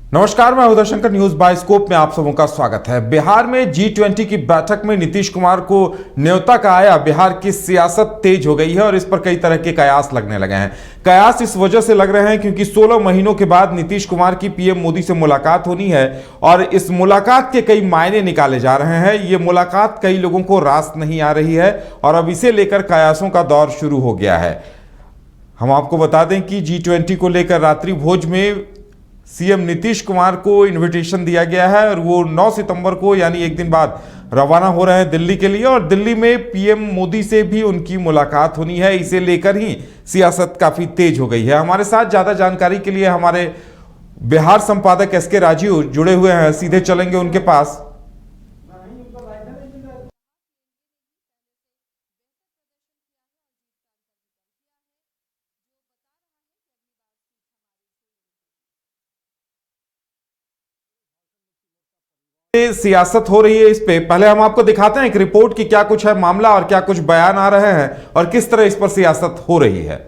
नमस्कार, मैं Uday Shankar. News bioscope में आप सबों का स्वागत है। बिहार में G20 की बैठक में नीतीश कुमार को न्योता का आया। बिहार की सियासत तेज हो गई है और इस पर कई तरह के कयास लगने लगे हैं। कयास इस वजह से लग रहे हैं क्योंकि 16 महीनों के बाद नीतीश कुमार की पीएम मोदी से मुलाकात होनी है और इस मुलाकात के कई मायने निकाले जा रहे हैं। ये मुलाकात कई लोगों को रास नहीं आ रही है और अब इसे लेकर कयासों का दौर शुरू हो गया है। हम आपको बता दें कि G20 को लेकर रात्रि भोज में सीएम नीतीश कुमार को इनविटेशन दिया गया है और वो 9 सितंबर को यानी एक दिन बाद रवाना हो रहे हैं दिल्ली के लिए और दिल्ली में पीएम मोदी से भी उनकी मुलाकात होनी है। इसे लेकर ही सियासत काफी तेज हो गई है। हमारे साथ ज्यादा जानकारी के लिए हमारे बिहार संपादक SK राजीव जुड़े हुए हैं, सीधे चलेंगे उनके पास। सियासत हो रही है इस पे, पहले हम आपको दिखाते हैं एक रिपोर्ट की क्या कुछ है मामला और क्या कुछ बयान आ रहे हैं और किस तरह इस पर सियासत हो रही है।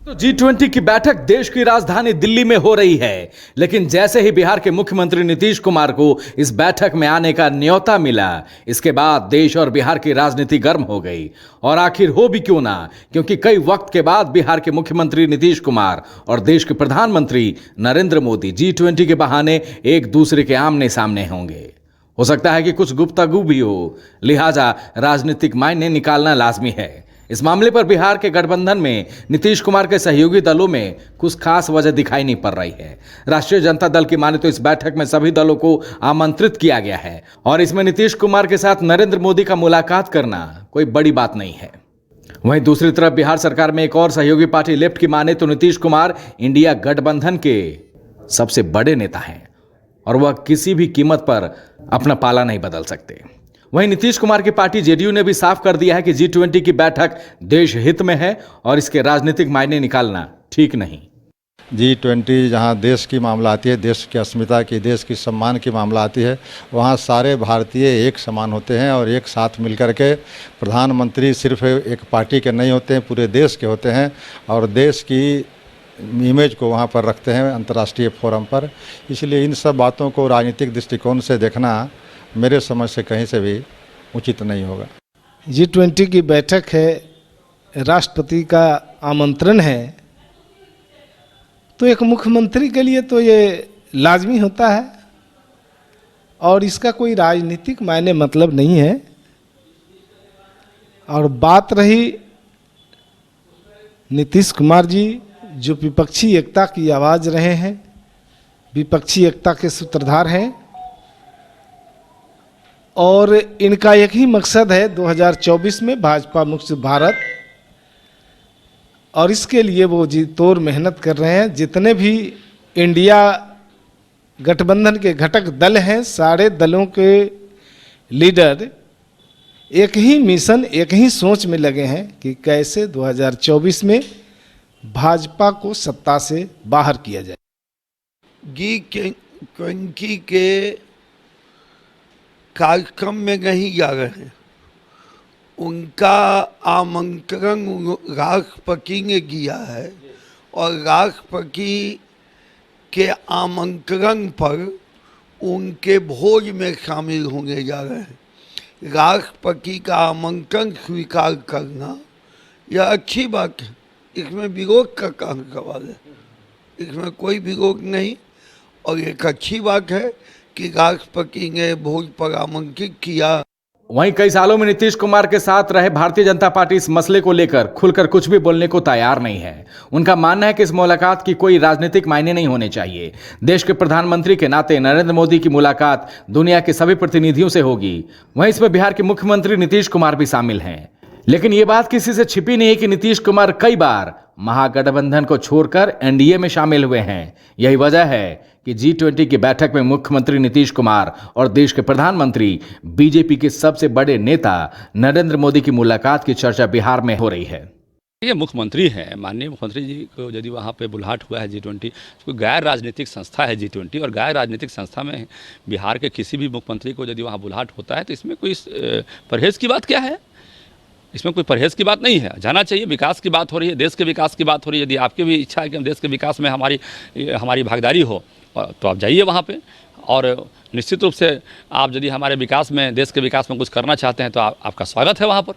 तो G20 की बैठक देश की राजधानी दिल्ली में हो रही है, लेकिन जैसे ही बिहार के मुख्यमंत्री नीतीश कुमार को इस बैठक में आने का न्योता मिला, इसके बाद देश और बिहार की राजनीति गर्म हो गई। और आखिर हो भी क्यों ना, क्योंकि कई वक्त के बाद बिहार के मुख्यमंत्री नीतीश कुमार और देश के प्रधानमंत्री नरेंद्र मोदी G20 के बहाने एक दूसरे के आमने सामने होंगे। हो सकता है कि कुछ गुफ्तगू भी हो, लिहाजा राजनीतिक मायने निकालना लाजमी है। इस मामले पर बिहार के गठबंधन में नीतीश कुमार के सहयोगी दलों में कुछ खास वजह दिखाई नहीं पड़ रही है। राष्ट्रीय जनता दल की माने तो इस बैठक में सभी दलों को आमंत्रित किया गया है और इसमें नीतीश कुमार के साथ नरेंद्र मोदी का मुलाकात करना कोई बड़ी बात नहीं है। वहीं दूसरी तरफ बिहार सरकार में एक और सहयोगी पार्टी लेफ्ट की माने तो नीतीश कुमार इंडिया गठबंधन के सबसे बड़े नेता हैं और वह किसी भी कीमत पर अपना पाला नहीं बदल सकते। वहीं नीतीश कुमार की पार्टी जेडीयू ने भी साफ कर दिया है कि G20 की बैठक देश हित में है और इसके राजनीतिक मायने निकालना ठीक नहीं। G20 जहां देश की मामला आती है, देश की अस्मिता की, देश की सम्मान की मामला आती है, वहां सारे भारतीय एक समान होते हैं और एक साथ मिलकर के प्रधानमंत्री सिर्फ एक पार्टी के नहीं होते हैं, पूरे देश के होते हैं और देश की इमेज को वहां पर रखते हैं अंतर्राष्ट्रीय फोरम पर। इसलिए इन सब बातों को राजनीतिक दृष्टिकोण से देखना मेरे समझ से कहीं से भी उचित नहीं होगा। G20 की बैठक है, राष्ट्रपति का आमंत्रण है, तो एक मुख्यमंत्री के लिए तो ये लाजमी होता है और इसका कोई राजनीतिक मायने मतलब नहीं है। और बात रही नीतीश कुमार जी जो विपक्षी एकता की आवाज़ रहे हैं, विपक्षी एकता के सूत्रधार हैं और इनका एक ही मकसद है 2024 में भाजपा मुक्त भारत, और इसके लिए वो जी तोड़ मेहनत कर रहे हैं। जितने भी इंडिया गठबंधन के घटक दल हैं, सारे दलों के लीडर एक ही मिशन, एक ही सोच में लगे हैं कि कैसे 2024 में भाजपा को सत्ता से बाहर किया जाए। G20 के कार्यक्रम में नहीं जा रहे हैं, उनका आमंत्रण राष्ट्रपति ने किया है और राष्ट्रपति के आमंत्रण पर उनके भोज में शामिल होने जा रहे हैं। राष्ट्रपति का आमंत्रण स्वीकार करना यह अच्छी बात है, इसमें विरोध का कहाँ सवाल है, इसमें कोई विरोध नहीं और एक अच्छी बात है कि राष्ट्रपति ने भोज पर आमंत्रित किया। वहीं कई सालों में नीतीश कुमार के साथ रहे भारतीय जनता पार्टी इस मसले को लेकर खुलकर कुछ भी बोलने को तैयार नहीं है। उनका मानना है कि इस मुलाकात की कोई राजनीतिक मायने नहीं होने चाहिए। देश के प्रधानमंत्री के नाते नरेंद्र मोदी की मुलाकात दुनिया के सभी प्रतिनिधियों से होगी। वहीं इसमें बिहार के मुख्यमंत्री नीतीश कुमार भी शामिल हैं। लेकिन ये बात किसी से छिपी नहीं है कि नीतीश कुमार कई बार महागठबंधन को छोड़कर एनडीए में शामिल हुए हैं। यही वजह है कि G20 की बैठक में मुख्यमंत्री नीतीश कुमार और देश के प्रधानमंत्री बीजेपी के सबसे बड़े नेता नरेंद्र मोदी की मुलाकात की चर्चा बिहार में हो रही है। ये मुख्यमंत्री हैं, माननीय मुख्यमंत्री जी को यदि वहाँ पे बुलाहट हुआ है G20, कोई गैर राजनीतिक संस्था है G20 और गैर राजनीतिक संस्था में बिहार के किसी भी मुख्यमंत्री को यदि वहाँ बुलाहट होता है तो इसमें कोई परहेज की बात क्या है। इसमें कोई परहेज़ की बात नहीं है, जाना चाहिए। विकास की बात हो रही है, देश के विकास की बात हो रही है। यदि आपकी भी इच्छा है कि हम देश के विकास में हमारी भागीदारी हो तो आप जाइए वहाँ पे, और निश्चित रूप से आप यदि हमारे विकास में, देश के विकास में कुछ करना चाहते हैं तो आपका स्वागत है वहाँ पर।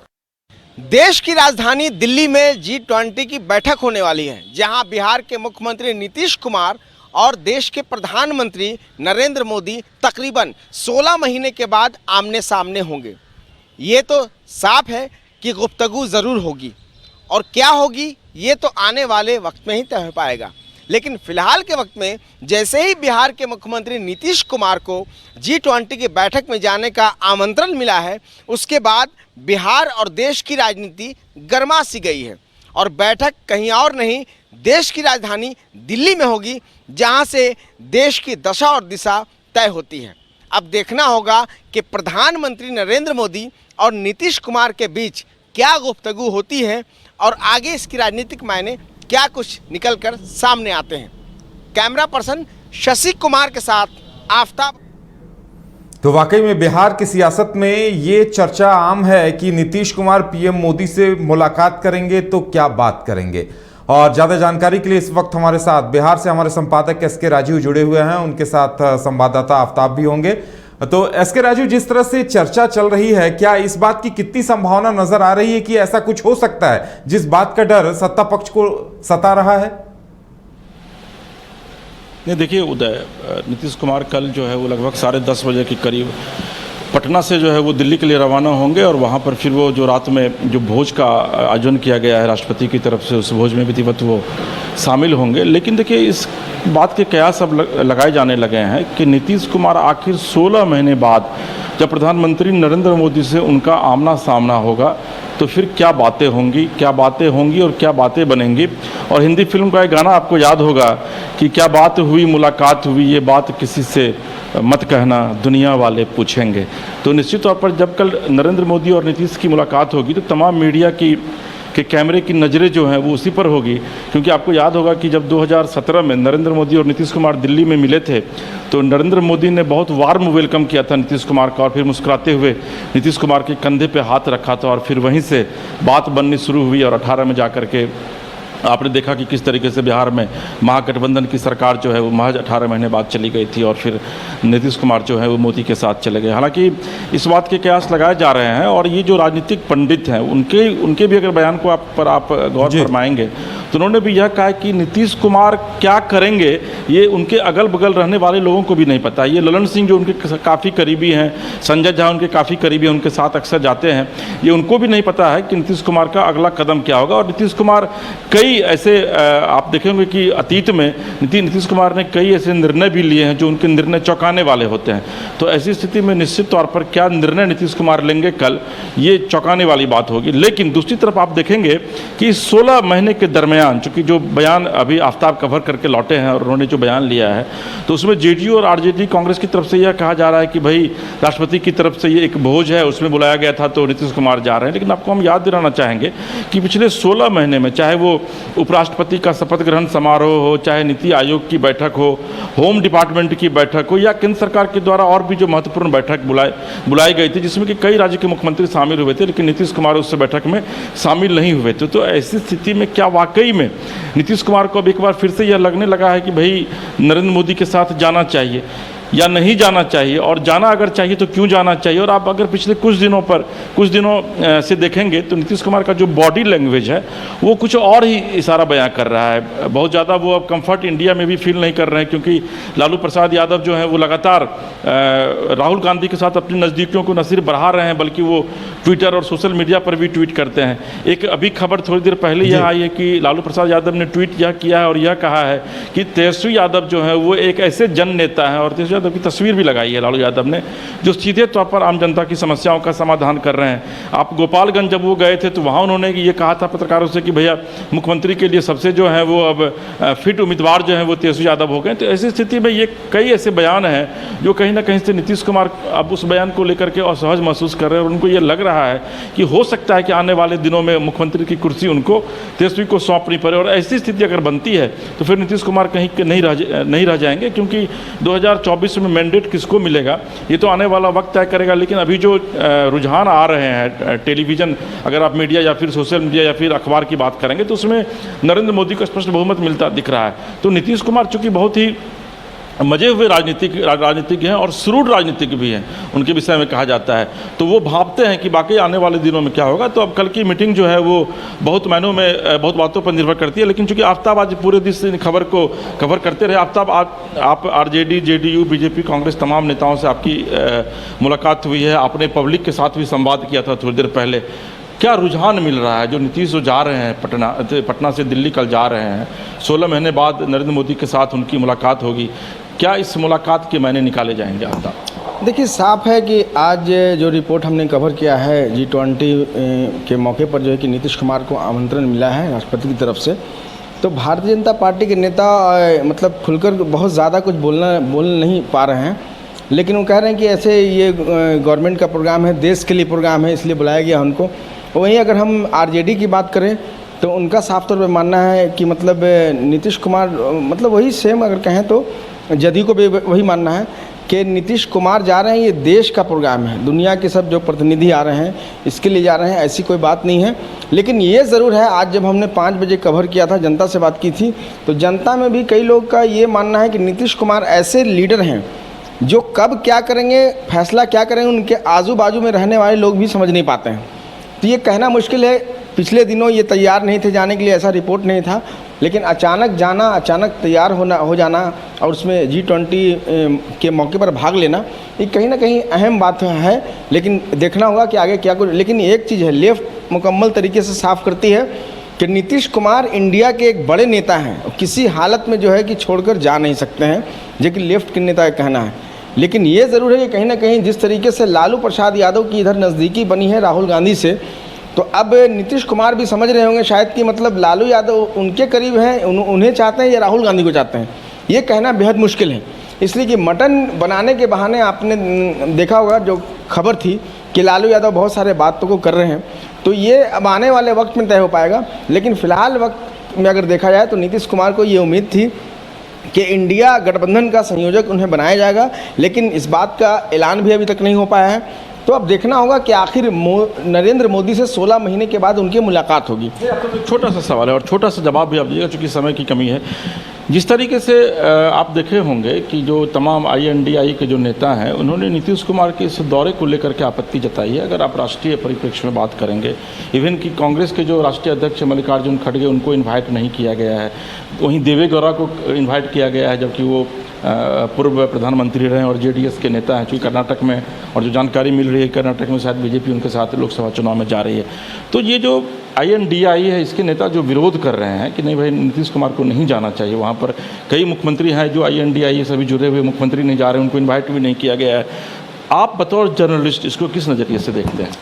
देश की राजधानी दिल्ली में G20 की बैठक होने वाली है, जहां बिहार के मुख्यमंत्री नीतीश कुमार और देश के प्रधानमंत्री नरेंद्र मोदी तकरीबन 16 महीने के बाद आमने सामने होंगे। ये तो साफ है कि गुफ्तगू ज़रूर होगी, और क्या होगी ये तो आने वाले वक्त में ही तय हो पाएगा। लेकिन फिलहाल के वक्त में जैसे ही बिहार के मुख्यमंत्री नीतीश कुमार को G20 की बैठक में जाने का आमंत्रण मिला है, उसके बाद बिहार और देश की राजनीति गर्मा सी गई है, और बैठक कहीं और नहीं, देश की राजधानी दिल्ली में होगी, जहां से देश की दशा और दिशा तय होती है। अब देखना होगा कि प्रधानमंत्री नरेंद्र मोदी और नीतीश कुमार के बीच क्या गुफ्तगू होती है, और आगे इसकी राजनीतिक मायने क्या कुछ निकलकर सामने आते हैं। कैमरा पर्सन शशि कुमार के साथ आफ्ताब। तो वाकई में बिहार की सियासत में ये चर्चा आम है कि नीतीश कुमार पीएम मोदी से मुलाकात करेंगे तो क्या बात करेंगे। और ज़्यादा जानकारी के लिए इस वक्त हमारे साथ बिहार से हमारे संपादक एसके राजीव जुड़े हुए हैं, उनके साथ संवाददाता आफ्ताब भी होंगे। तो एसके राजीव, जिस तरह से चर्चा चल रही है, क्या इस बात की कितनी संभावना नजर आ रही है कि ऐसा कुछ हो सकता है जिस बात का डर सत्ता पक्ष को सता रहा है? नहीं, देखिए उदय, नीतीश कुमार कल जो है वो लगभग 10:30 बजे के करीब पटना से जो है वो दिल्ली के लिए रवाना होंगे, और वहाँ पर फिर वो जो रात में जो भोज का आयोजन किया गया है राष्ट्रपति की तरफ से, उस भोज में विधिवत वो शामिल होंगे। लेकिन देखिए, इस बात के कयास अब लगाए जाने लगे हैं कि नीतीश कुमार आखिर 16 महीने बाद जब प्रधानमंत्री नरेंद्र मोदी से उनका आमना सामना होगा तो फिर क्या बातें होंगी और क्या बातें बनेंगी। और हिंदी फिल्म का एक गाना आपको याद होगा कि क्या बात हुई, मुलाकात हुई, ये बात किसी से मत कहना, दुनिया वाले पूछेंगे। तो निश्चित तौर पर जब कल नरेंद्र मोदी और नीतीश की मुलाकात होगी तो तमाम मीडिया के कैमरे की नज़रें जो हैं वो उसी पर होगी, क्योंकि आपको याद होगा कि जब 2017 में नरेंद्र मोदी और नीतीश कुमार दिल्ली में मिले थे तो नरेंद्र मोदी ने बहुत वार्म वेलकम किया था नीतीश कुमार का, और फिर मुस्कुराते हुए नीतीश कुमार के कंधे पे हाथ रखा था, और फिर वहीं से बात बननी शुरू हुई। और 18 में जाकर के आपने देखा कि किस तरीके से बिहार में महागठबंधन की सरकार जो है वो महज 18 महीने बाद चली गई थी, और फिर नीतीश कुमार जो है वो मोदी के साथ चले गए। हालांकि इस बात के कयास लगाए जा रहे हैं, और ये जो राजनीतिक पंडित हैं उनके भी अगर बयान को आप गौर फरमाएंगे तो उन्होंने भी यह कहा कि नीतीश कुमार क्या करेंगे ये उनके अगल बगल रहने वाले लोगों को भी नहीं पता। ये ललन सिंह जो उनके काफ़ी करीबी हैं, संजय झा उनके काफ़ी करीबी हैं, उनके साथ अक्सर जाते हैं, ये उनको भी नहीं पता है कि नीतीश कुमार का अगला कदम क्या होगा। और नीतीश कुमार कई ऐसे आप देखेंगे कि अतीत में नीतीश कुमार ने कई ऐसे निर्णय भी लिए हैं जो उनके निर्णय चौंकाने वाले होते हैं। तो ऐसी स्थिति में निश्चित तौर पर क्या निर्णय नीतीश कुमार लेंगे कल, ये चौंकाने वाली बात होगी। लेकिन दूसरी तरफ आप देखेंगे कि 16 महीने के दरमियान, चूंकि जो बयान अभी आफ्ताब कवर करके लौटे हैं और उन्होंने जो बयान लिया है, तो उसमें जेडीयू और आरजेडी कांग्रेस की तरफ से यह कहा जा रहा है कि भाई राष्ट्रपति की तरफ से ये एक भोज है, उसमें बुलाया गया था तो नीतीश कुमार जा रहे हैं। लेकिन आपको हम याद दिलाना चाहेंगे कि पिछले 16 महीने में, चाहे वो उपराष्ट्रपति का शपथ ग्रहण समारोह हो, चाहे नीति आयोग की बैठक हो, होम डिपार्टमेंट की बैठक हो, या केंद्र सरकार के द्वारा और भी जो महत्वपूर्ण बैठक बुलाई गई थी जिसमें कि कई राज्य के मुख्यमंत्री शामिल हुए थे, लेकिन नीतीश कुमार उस बैठक में शामिल नहीं हुए थे। तो ऐसी स्थिति में क्या वाकई में नीतीश कुमार को अब एक बार फिर से यह लगने लगा है कि भाई नरेंद्र मोदी के साथ जाना चाहिए या नहीं जाना चाहिए, और जाना अगर चाहिए तो क्यों जाना चाहिए। और आप अगर पिछले कुछ दिनों से देखेंगे तो नीतीश कुमार का जो बॉडी लैंग्वेज है वो कुछ और ही इशारा बयां कर रहा है। बहुत ज़्यादा वो अब कंफर्ट इंडिया में भी फील नहीं कर रहे हैं, क्योंकि लालू प्रसाद यादव जो हैं वो लगातार राहुल गांधी के साथ अपनी नज़दीकियों को न सिर्फ बढ़ा रहे हैं बल्कि वो ट्विटर और सोशल मीडिया पर भी ट्वीट करते हैं। एक अभी खबर थोड़ी देर पहले यह आई है कि लालू प्रसाद यादव ने ट्वीट यह किया है और यह कहा है कि तेजस्वी यादव जो है वो एक ऐसे जन नेता है, और तेजस्वी यादव की तस्वीर भी लगाई है लालू यादव ने, जो सीधे तौर पर आम जनता की समस्याओं का समाधान कर रहे हैं। आप गोपालगंज जब वो गए थे तो वहाँ उन्होंने ये कहा था पत्रकारों से कि भैया मुख्यमंत्री के लिए सबसे जो है वो अब फिट उम्मीदवार जो है वो तेजस्वी यादव हो गए। तो ऐसी स्थिति में ये कई ऐसे बयान हैं जो कहीं ना कहीं से नीतीश कुमार अब उस बयान को लेकर के असहज महसूस कर रहे हैं, और उनको ये लग रहा है कि हो सकता है कि आने वाले दिनों में मुख्यमंत्री की कुर्सी उनको तेजस्वी को सौंपनी पड़े। और ऐसी स्थिति अगर बनती है तो फिर नीतीश कुमार कहीं नहीं रह जाएंगे, क्योंकि 2024 भविष्य में मैंडेट किसको मिलेगा ये तो आने वाला वक्त तय करेगा। लेकिन अभी जो रुझान आ रहे हैं टेलीविज़न, अगर आप मीडिया या फिर सोशल मीडिया या फिर अखबार की बात करेंगे तो उसमें नरेंद्र मोदी को स्पष्ट बहुमत मिलता दिख रहा है। तो नीतीश कुमार चूँकि बहुत ही मजे हुए राजनीतिज्ञ हैं और श्रूड राजनीतिज्ञ भी हैं, उनके विषय में कहा जाता है, तो वो भाबते हैं कि बाकी आने वाले दिनों में क्या होगा। तो अब कल की मीटिंग जो है वो बहुत मायनों में बहुत बातों पर निर्भर करती है। लेकिन चूंकि आफ्ताब आज पूरे दिन खबर को कवर करते रहे, आफ्ताब आप आरजेडी, जेडीयू, बीजेपी, कांग्रेस तमाम नेताओं से आपकी मुलाकात हुई है, आपने पब्लिक के साथ भी संवाद किया था थोड़ी देर पहले। क्या रुझान मिल रहा है जो नीतीश जो जा रहे हैं पटना से दिल्ली कल जा रहे हैं, 16 महीने बाद नरेंद्र मोदी के साथ उनकी मुलाकात होगी, क्या इस मुलाकात के मायने निकाले जाएंगे आफ्ताब? देखिए, साफ है कि आज जो रिपोर्ट हमने कवर किया है G20 के मौके पर जो है कि नीतीश कुमार को आमंत्रण मिला है राष्ट्रपति की तरफ से, तो भारतीय जनता पार्टी के नेता मतलब खुलकर बहुत ज़्यादा कुछ बोल नहीं पा रहे हैं। लेकिन वो कह रहे हैं कि ऐसे ये गवर्नमेंट का प्रोग्राम है, देश के लिए प्रोग्राम है, इसलिए बुलाया गया उनको। वहीं अगर हम आरजेडी की बात करें तो उनका साफ तौर पर मानना है कि मतलब नीतीश कुमार मतलब वही सेम अगर कहें तो जदयू को भी वही मानना है कि नीतीश कुमार जा रहे हैं, ये देश का प्रोग्राम है, दुनिया के सब जो प्रतिनिधि आ रहे हैं इसके लिए जा रहे हैं, ऐसी कोई बात नहीं है। लेकिन ये ज़रूर है, आज जब हमने 5 बजे कवर किया था, जनता से बात की थी, तो जनता में भी कई लोग का ये मानना है कि नीतीश कुमार ऐसे लीडर हैं जो कब क्या करेंगे, फैसला क्या करेंगे, उनके आजू बाजू में रहने वाले लोग भी समझ नहीं पाते हैं। तो ये कहना मुश्किल है। पिछले दिनों ये तैयार नहीं थे जाने के लिए, ऐसा रिपोर्ट नहीं था, लेकिन अचानक जाना, अचानक तैयार हो जाना और उसमें G20 के मौके पर भाग लेना, ये कहीं ना कहीं अहम बात है। लेकिन देखना होगा कि आगे क्या कुछ। लेकिन एक चीज़ है, लेफ्ट मुकम्मल तरीके से साफ करती है कि नीतीश कुमार इंडिया के एक बड़े नेता हैं, किसी हालत में जो है कि छोड़कर जा नहीं सकते हैं, जो कि लेफ्ट के नेता का कहना है। लेकिन ये ज़रूर है कि कहीं ना कहीं जिस तरीके से लालू प्रसाद यादव की इधर नज़दीकी बनी है राहुल गांधी से, तो अब नीतीश कुमार भी समझ रहे होंगे शायद कि मतलब लालू यादव उनके करीब हैं, उन्हें चाहते हैं या राहुल गांधी को चाहते हैं, ये कहना बेहद मुश्किल है। इसलिए कि मटन बनाने के बहाने आपने देखा होगा जो खबर थी कि लालू यादव बहुत सारे बातों को कर रहे हैं, तो ये अब आने वाले वक्त में तय हो पाएगा। लेकिन फ़िलहाल वक्त में अगर देखा जाए तो नीतीश कुमार को ये उम्मीद थी कि इंडिया गठबंधन का संयोजक उन्हें बनाया जाएगा, लेकिन इस बात का ऐलान भी अभी तक नहीं हो पाया है। तो अब देखना होगा कि आखिर नरेंद्र मोदी से 16 महीने के बाद उनकी मुलाकात होगी। तो छोटा सा सवाल है और छोटा सा जवाब भी आप दीजिएगा, चूँकि समय की कमी है। जिस तरीके से आप देखे होंगे कि जो तमाम INDI के जो नेता हैं उन्होंने नीतीश कुमार के इस दौरे को लेकर के आपत्ति जताई है। अगर आप राष्ट्रीय परिप्रेक्ष्य में बात करेंगे, इवन कि कांग्रेस के जो राष्ट्रीय अध्यक्ष मल्लिकार्जुन खड़गे उनको इन्वाइट नहीं किया गया है, वहीं देवेगौड़ा को इन्वाइट किया गया है, जबकि वो पूर्व प्रधानमंत्री रहे और JDS के नेता हैं। चूँकि कर्नाटक में और जो जानकारी मिल रही है कर्नाटक में शायद BJP उनके साथ लोकसभा चुनाव में जा रही है। तो ये जो INDI है इसके नेता जो विरोध कर रहे हैं कि नहीं भाई नीतीश कुमार को नहीं जाना चाहिए, वहाँ पर कई मुख्यमंत्री हैं जो INDI सभी जुड़े हुए मुख्यमंत्री नहीं जा रहे, उनको इन्वाइट भी नहीं किया गया है। आप बतौर जर्नलिस्ट इसको किस नज़रिए से देखते हैं?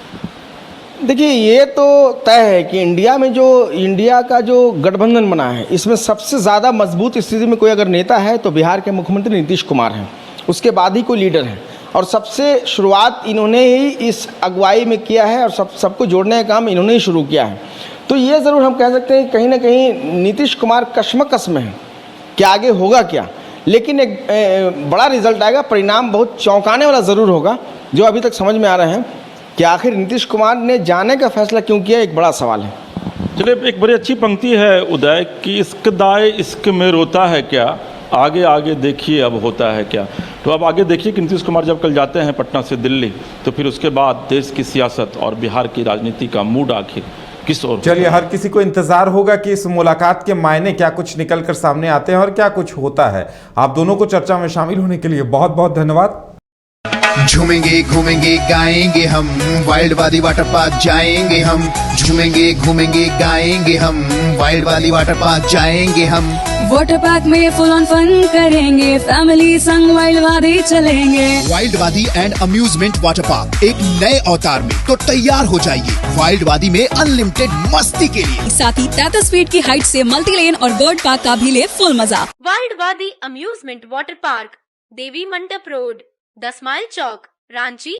देखिए, ये तो तय है कि इंडिया का जो गठबंधन बना है इसमें सबसे ज़्यादा मजबूत स्थिति में कोई अगर नेता है तो बिहार के मुख्यमंत्री नीतीश कुमार हैं, उसके बाद ही कोई लीडर है। और सबसे शुरुआत इन्होंने ही इस अगुवाई में किया है और सबको जोड़ने का काम इन्होंने ही शुरू किया है। तो ये ज़रूर हम कह सकते हैं कहीं ना कहीं नीतीश कुमार कश्मकश में है कि आगे होगा क्या। लेकिन एक बड़ा रिजल्ट आएगा, परिणाम बहुत चौंकाने वाला ज़रूर होगा। जो अभी तक समझ में आ रहे हैं कि आखिर नीतीश कुमार ने जाने का फैसला क्यों किया, एक बड़ा सवाल है। चलिए, एक बड़ी अच्छी पंक्ति है उदय कि इश्क दाए इश्क में रोता है क्या, आगे आगे देखिए अब होता है क्या। तो अब आगे देखिए कि नीतीश कुमार जब कल जाते हैं पटना से दिल्ली, तो फिर उसके बाद देश की सियासत और बिहार की राजनीति का मूड आखिर किस ओर। चलिए, हर किसी को इंतजार होगा कि इस मुलाकात के मायने क्या कुछ निकल कर सामने आते हैं और क्या कुछ होता है। आप दोनों को चर्चा में शामिल होने के लिए बहुत बहुत धन्यवाद। झूमेंगे घूमेंगे गाएंगे हम, वाइल्ड वाली वाटर पार्क जाएंगे हम। झूमेंगे घूमेंगे गाएंगे हम, वाइल्ड वाली वाटर पार्क जाएंगे हम। वाटर पार्क में फुल ऑन फन करेंगे, फैमिली संग वाइल्ड वादी चलेंगे। वाइल्ड वादी एंड अम्यूजमेंट वाटर पार्क एक नए अवतार में तो तैयार हो जाइए वाइल्ड वादी में अनलिमिटेड मस्ती के लिए। साथ ही 33 फीट की हाइट से मल्टी लेन और बर्ड पार्क का भी ले फुल मजा। वाइल्ड वादी अम्यूजमेंट वाटर पार्क, देवी मंडप रोड, 10 माइल चौक, रांची।